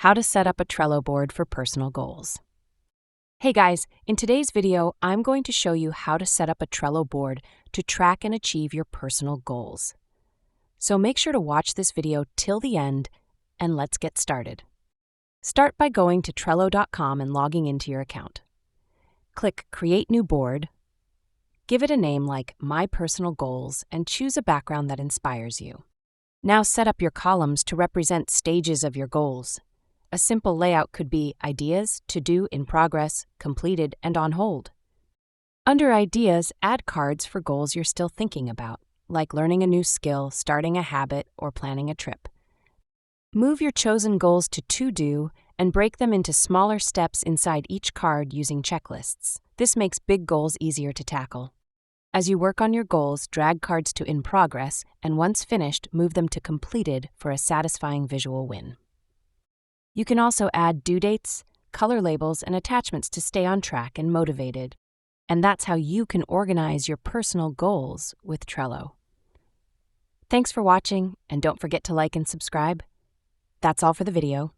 How to set up a Trello board for personal goals. Hey guys, in today's video, I'm going to show you how to set up a Trello board to track and achieve your personal goals. So make sure to watch this video till the end, and let's get started. Start by going to Trello.com and logging into your account. Click Create New Board. Give it a name like My Personal Goals and choose a background that inspires you. Now set up your columns to represent stages of your goals. A simple layout could be Ideas, To Do, In Progress, Completed, and On Hold. Under Ideas, add cards for goals you're still thinking about, like learning a new skill, starting a habit, or planning a trip. Move your chosen goals to To Do and break them into smaller steps inside each card using checklists. This makes big goals easier to tackle. As you work on your goals, drag cards to In Progress, and once finished, move them to Completed for a satisfying visual win. You can also add due dates, color labels, and attachments to stay on track and motivated. And that's how you can organize your personal goals with Trello. Thanks for watching, and don't forget to like and subscribe. That's all for the video.